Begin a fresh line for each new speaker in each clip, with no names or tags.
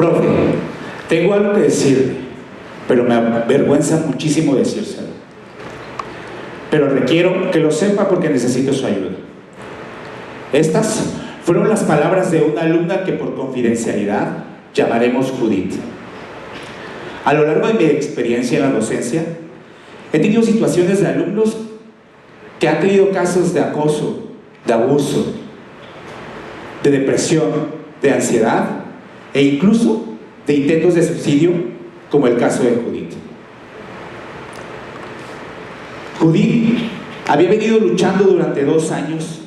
Profe, tengo algo que decirle, pero me avergüenza muchísimo decírselo. Pero requiero que lo sepa porque necesito su ayuda. Estas fueron las palabras de una alumna que por confidencialidad llamaremos Judith. A lo largo de mi experiencia en la docencia, he tenido situaciones de alumnos que han tenido casos de acoso, de abuso, de depresión, de ansiedad e incluso de intentos de suicidio, como el caso de Judith. Judith había venido luchando durante 2 años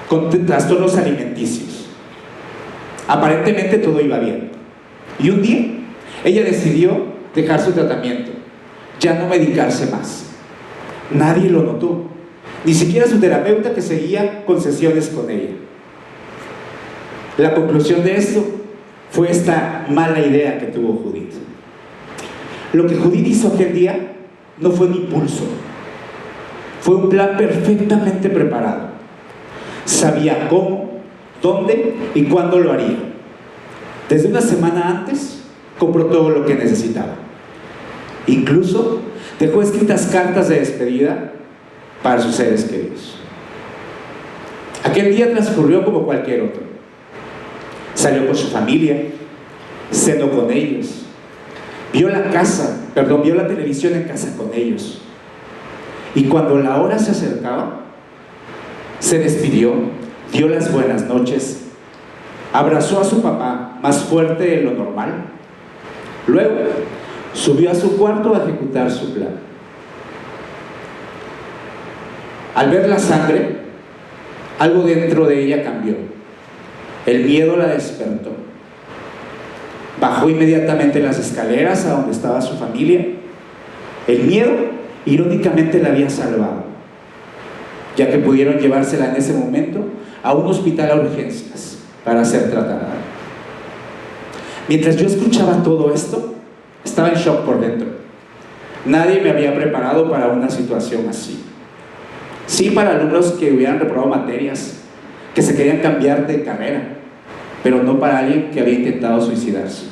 con trastornos alimenticios. Aparentemente todo iba bien. Y un día, ella decidió dejar su tratamiento, ya no medicarse más. Nadie lo notó, ni siquiera su terapeuta, que seguía con sesiones con ella. La conclusión de esto fue esta mala idea que tuvo Judith. Lo que Judith hizo aquel día no fue un impulso, fue un plan perfectamente preparado. Sabía cómo, dónde y cuándo lo haría. Desde una semana antes compró todo lo que necesitaba. Incluso dejó escritas cartas de despedida para sus seres queridos. Aquel día transcurrió como cualquier otro. Salió con su familia, cenó con ellos, vio la televisión en casa con ellos. Y cuando la hora se acercaba, se despidió, dio las buenas noches, abrazó a su papá más fuerte de lo normal. Luego subió a su cuarto a ejecutar su plan. Al ver la sangre, algo dentro de ella cambió. El miedo la despertó. Bajó inmediatamente las escaleras a donde estaba su familia. El miedo, irónicamente, la había salvado, ya que pudieron llevársela en ese momento a un hospital a urgencias para ser tratada. Mientras yo escuchaba todo esto, estaba en shock por dentro. Nadie me había preparado para una situación así. Sí, para alumnos que hubieran reprobado materias, que se querían cambiar de carrera, pero no para alguien que había intentado suicidarse.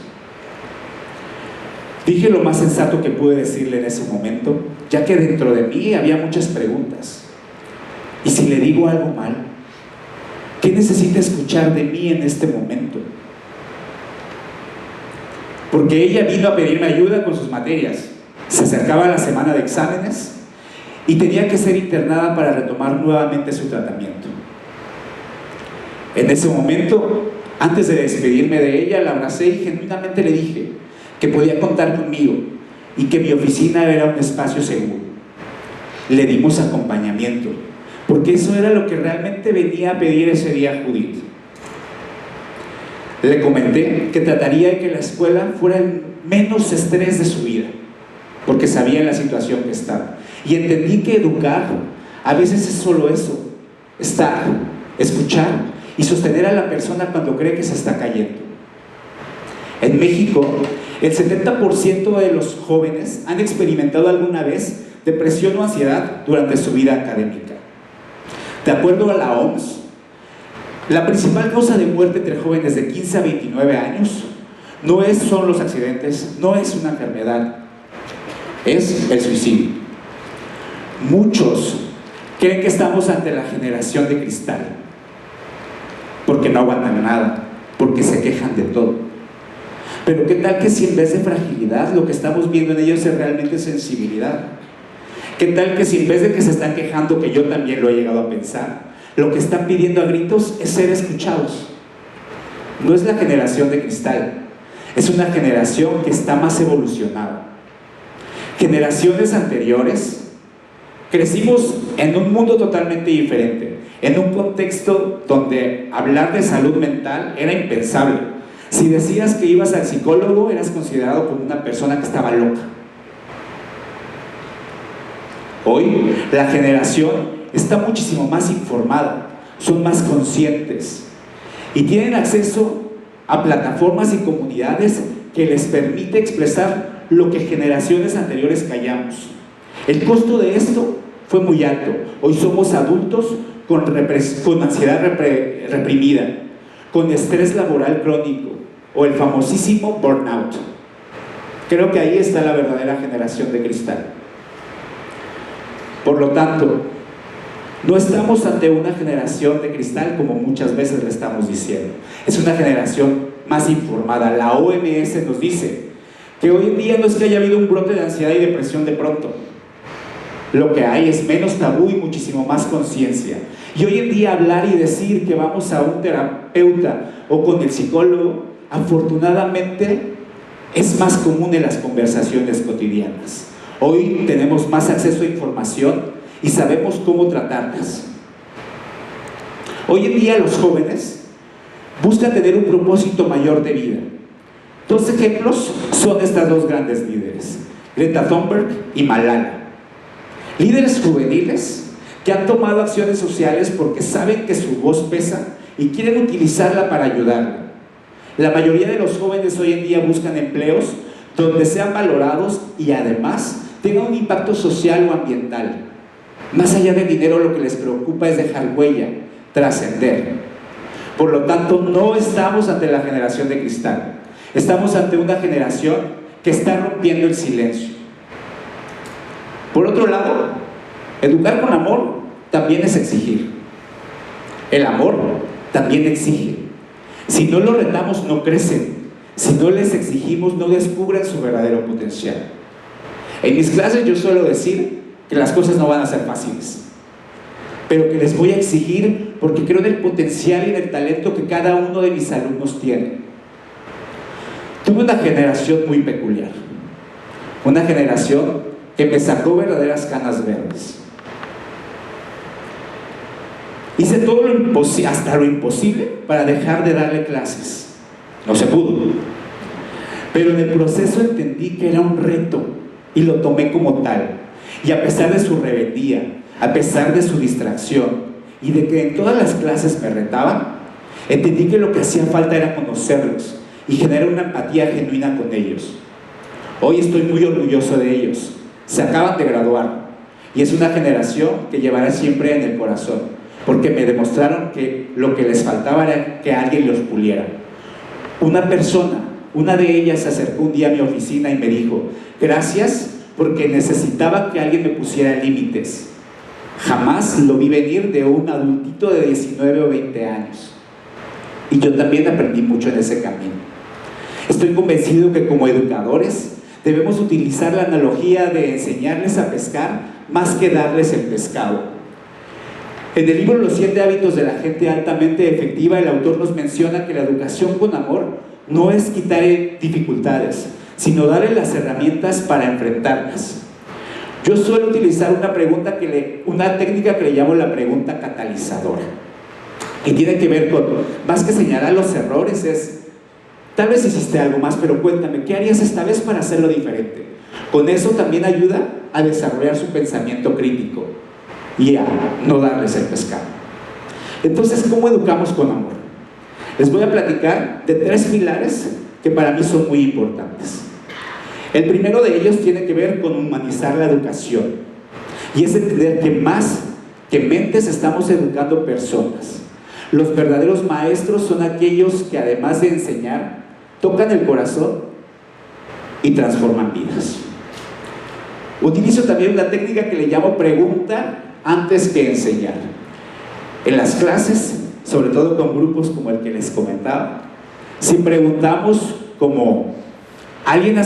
Dije lo más sensato que pude decirle en ese momento, ya que dentro de mí había muchas preguntas. ¿Y si le digo algo mal? ¿Qué necesita escuchar de mí en este momento? Porque ella vino a pedirme ayuda con sus materias. Se acercaba la semana de exámenes y tenía que ser internada para retomar nuevamente su tratamiento. En ese momento, antes de despedirme de ella, la abracé y genuinamente le dije que podía contar conmigo y que mi oficina era un espacio seguro. Le dimos acompañamiento, porque eso era lo que realmente venía a pedir ese día Judith. Le comenté que trataría de que la escuela fuera el menos estrés de su vida, porque sabía la situación que estaba. Y entendí que educar a veces es solo eso: estar, escuchar y sostener a la persona cuando cree que se está cayendo. En México, el 70% de los jóvenes han experimentado alguna vez depresión o ansiedad durante su vida académica. De acuerdo a la OMS, la principal causa de muerte entre jóvenes de 15 a 29 años no son los accidentes, no es una enfermedad, es el suicidio. Muchos creen que estamos ante la generación de cristal, porque no aguantan nada, porque se quejan de todo. Pero ¿qué tal que si en vez de fragilidad lo que estamos viendo en ellos es realmente sensibilidad? ¿Qué tal que si en vez de que se están quejando, que yo también lo he llegado a pensar, lo que están pidiendo a gritos es ser escuchados? No es la generación de cristal, es una generación que está más evolucionada. Generaciones anteriores crecimos en un mundo totalmente diferente, en un contexto donde hablar de salud mental era impensable. Si decías que ibas al psicólogo, eras considerado como una persona que estaba loca. Hoy, la generación está muchísimo más informada, son más conscientes y tienen acceso a plataformas y comunidades que les permite expresar lo que generaciones anteriores callamos. El costo de esto fue muy alto. Hoy somos adultos con ansiedad reprimida, con estrés laboral crónico. o el famosísimo burnout. Creo que ahí está la verdadera generación de cristal. Por lo tanto, no estamos ante una generación de cristal como muchas veces le estamos diciendo. Es una generación más informada. La OMS nos dice que hoy en día no es que haya habido un brote de ansiedad y depresión de pronto. Lo que hay es menos tabú y muchísimo más conciencia. Y hoy en día hablar y decir que vamos a un terapeuta o con el psicólogo, afortunadamente es más común en las conversaciones cotidianas. Hoy tenemos más acceso a información y sabemos cómo tratarlas. Hoy en día los jóvenes buscan tener un propósito mayor de vida. Dos ejemplos son estas dos grandes líderes, Greta Thunberg y Malala. Líderes juveniles que han tomado acciones sociales porque saben que su voz pesa y quieren utilizarla para ayudarla. La mayoría de los jóvenes hoy en día buscan empleos donde sean valorados y además tengan un impacto social o ambiental. Más allá del dinero, lo que les preocupa es dejar huella, trascender. Por lo tanto, no estamos ante la generación de cristal. Estamos ante una generación que está rompiendo el silencio. Por otro lado, educar con amor también es exigir. El amor también exige. Si no lo retamos, no crecen. Si no les exigimos, no descubren su verdadero potencial. En mis clases yo suelo decir que las cosas no van a ser fáciles, pero que les voy a exigir porque creo en el potencial y en el talento que cada uno de mis alumnos tiene. Tuve una generación muy peculiar, una generación que me sacó verdaderas canas verdes. Hice todo lo imposible, hasta lo imposible, para dejar de darle clases. No se pudo. Pero en el proceso entendí que era un reto y lo tomé como tal. Y a pesar de su rebeldía, a pesar de su distracción y de que en todas las clases me retaban, entendí que lo que hacía falta era conocerlos y generar una empatía genuina con ellos. Hoy estoy muy orgulloso de ellos. Se acaban de graduar y es una generación que llevará siempre en el corazón, porque me demostraron que lo que les faltaba era que alguien los puliera. Una persona, una de ellas se acercó un día a mi oficina y me dijo: gracias, porque necesitaba que alguien me pusiera límites. Jamás lo vi venir de un adultito de 19 o 20 años. Y yo también aprendí mucho en ese camino. Estoy convencido que como educadores debemos utilizar la analogía de enseñarles a pescar más que darles el pescado. En el libro Los 7 hábitos de la gente altamente efectiva, el autor nos menciona que la educación con amor no es quitar dificultades, sino darle las herramientas para enfrentarlas. Yo suelo utilizar una técnica que le llamo la pregunta catalizadora. Y tiene que ver con, más que señalar los errores, es: tal vez hiciste algo más, pero cuéntame, ¿qué harías esta vez para hacerlo diferente? Con eso también ayuda a desarrollar su pensamiento crítico y a no darles el pescado. Entonces, ¿cómo educamos con amor? Les voy a platicar de 3 pilares que para mí son muy importantes. El primero de ellos tiene que ver con humanizar la educación, y es entender que más que mentes estamos educando personas. Los verdaderos maestros son aquellos que, además de enseñar, tocan el corazón y transforman vidas. Utilizo también una técnica que le llamo pregunta antes que enseñar. En las clases, sobre todo con grupos como el que les comentaba, si preguntamos como: ¿alguien ha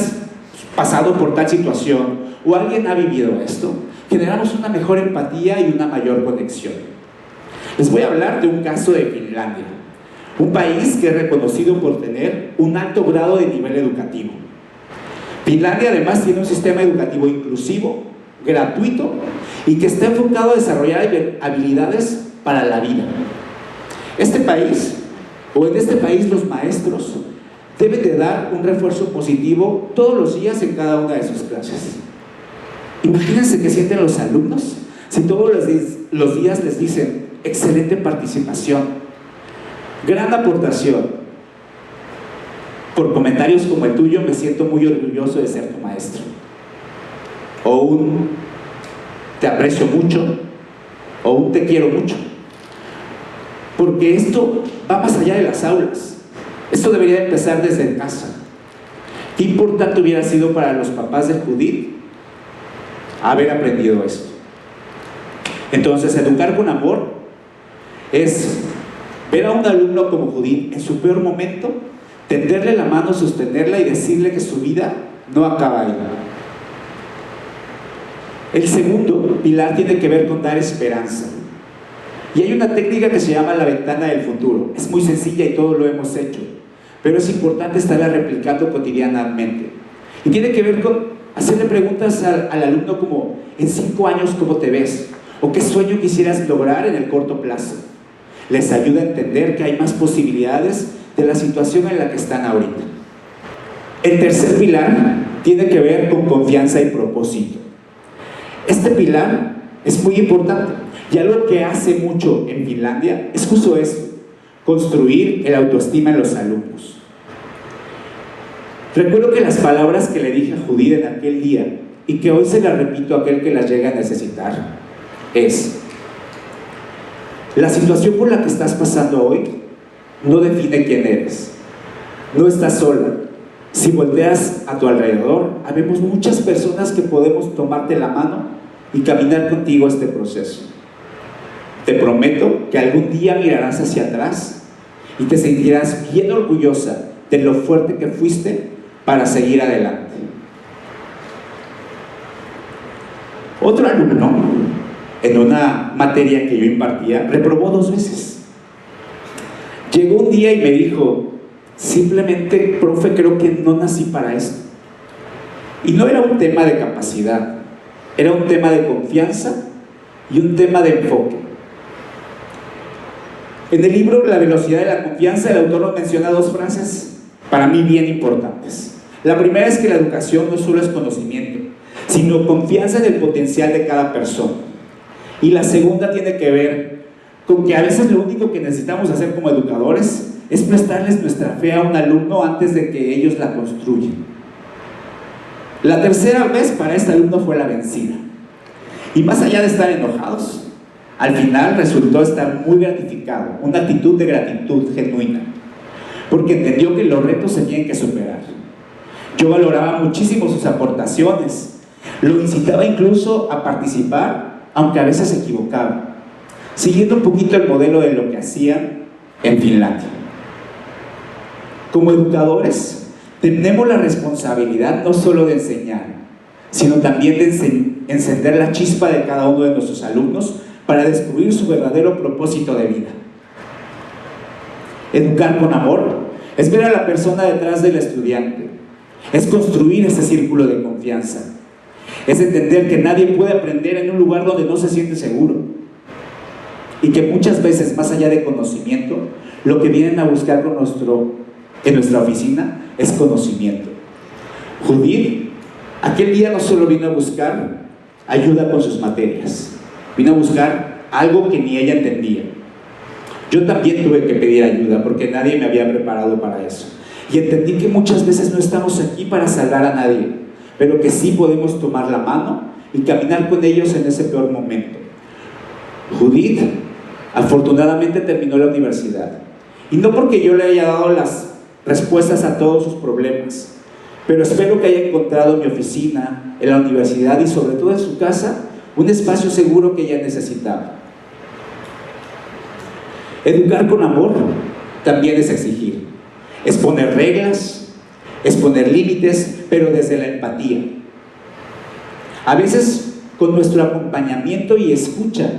pasado por tal situación? ¿O alguien ha vivido esto? Generamos una mejor empatía y una mayor conexión. Les voy a hablar de un caso de Finlandia, un país que es reconocido por tener un alto grado de nivel educativo. Finlandia además tiene un sistema educativo inclusivo, gratuito y que está enfocado a desarrollar habilidades para la vida. En este país los maestros deben de dar un refuerzo positivo todos los días en cada una de sus clases. Imagínense qué sienten los alumnos si todos los días les dicen: excelente participación, gran aportación. Por comentarios como el tuyo me siento muy orgulloso de ser tu maestro. O un te aprecio mucho, o un te quiero mucho. Porque esto va más allá de las aulas. Esto debería empezar desde casa. Qué importante hubiera sido para los papás de Judith haber aprendido esto. Entonces, educar con amor es ver a un alumno como Judith en su peor momento, tenderle la mano, sostenerla y decirle que su vida no acaba ahí. El segundo pilar tiene que ver con dar esperanza. Y hay una técnica que se llama la ventana del futuro. Es muy sencilla y todos lo hemos hecho, pero es importante estarla replicando cotidianamente. Y tiene que ver con hacerle preguntas al alumno como: en 5 años, ¿cómo te ves? ¿O qué sueño quisieras lograr en el corto plazo? Les ayuda a entender que hay más posibilidades de la situación en la que están ahorita. El tercer pilar tiene que ver con confianza y propósito. Este pilar es muy importante, y algo que hace mucho en Finlandia es justo esto: construir el autoestima en los alumnos. Recuerdo que las palabras que le dije a Judith en aquel día, y que hoy se las repito a aquel que las llega a necesitar, es: la situación por la que estás pasando hoy no define quién eres. No estás sola. Si volteas a tu alrededor, habemos muchas personas que podemos tomarte la mano y caminar contigo este proceso. Te prometo que algún día mirarás hacia atrás y te sentirás bien orgullosa de lo fuerte que fuiste para seguir adelante. Otro alumno, en una materia que yo impartía, reprobó 2 veces. Llegó un día y me dijo: simplemente, profe, creo que no nací para esto. Y no era un tema de capacidad, era un tema de confianza y un tema de enfoque. En el libro La velocidad de la confianza, el autor nos menciona 2 frases para mí bien importantes. La primera es que la educación no solo es conocimiento, sino confianza en el potencial de cada persona. Y la segunda tiene que ver con que a veces lo único que necesitamos hacer como educadores es prestarles nuestra fe a un alumno antes de que ellos la construyan. La tercera vez para este alumno fue la vencida. Y más allá de estar enojados, al final resultó estar muy gratificado, una actitud de gratitud genuina, porque entendió que los retos se tienen que superar. Yo valoraba muchísimo sus aportaciones, lo incitaba incluso a participar, aunque a veces se equivocaba, siguiendo un poquito el modelo de lo que hacían en Finlandia. Como educadores, tenemos la responsabilidad no solo de enseñar, sino también de encender la chispa de cada uno de nuestros alumnos para descubrir su verdadero propósito de vida. Educar con amor es ver a la persona detrás del estudiante, es construir ese círculo de confianza, es entender que nadie puede aprender en un lugar donde no se siente seguro, y que muchas veces, más allá de conocimiento, lo que vienen a buscar en nuestra oficina es conocimiento. Judith aquel día no solo vino a buscar ayuda con sus materias, vino a buscar algo que ni ella entendía. Yo también tuve que pedir ayuda porque nadie me había preparado para eso. Y entendí que muchas veces no estamos aquí para salvar a nadie, pero que sí podemos tomar la mano y caminar con ellos en ese peor momento. Judith afortunadamente terminó la universidad. Y no porque yo le haya dado las respuestas a todos sus problemas, pero espero que haya encontrado en mi oficina, en la universidad y sobre todo en su casa, un espacio seguro que ella necesitaba. Educar con amor también es exigir, es poner reglas, es poner límites, pero desde la empatía. A veces, con nuestro acompañamiento y escucha,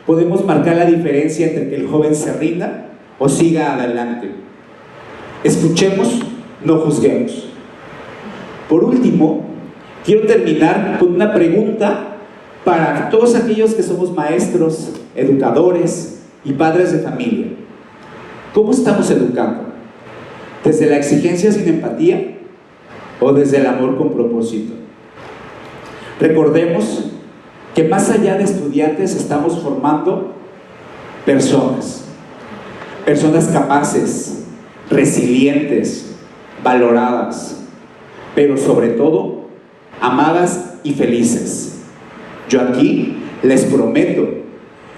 podemos marcar la diferencia entre que el joven se rinda o siga adelante. Escuchemos, no juzguemos. Por último, quiero terminar con una pregunta para todos aquellos que somos maestros, educadores y padres de familia. ¿Cómo estamos educando? ¿Desde la exigencia sin empatía o desde el amor con propósito? Recordemos que más allá de estudiantes estamos formando personas capaces, resilientes, valoradas, pero sobre todo amadas y felices. Yo aquí les prometo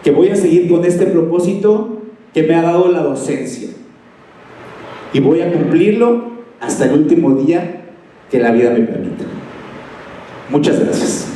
que voy a seguir con este propósito que me ha dado la docencia. y voy a cumplirlo hasta el último día que la vida me permita. Muchas gracias.